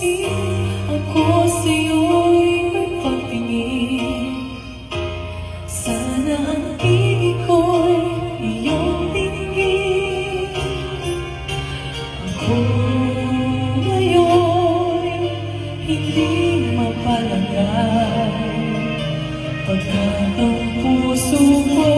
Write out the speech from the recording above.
pansin, ako sa'yo'y magpatingin. Sana ang ibig ko'y iyong tinggin. Ako ngayon hindi mapalagay, pagkat ang puso ko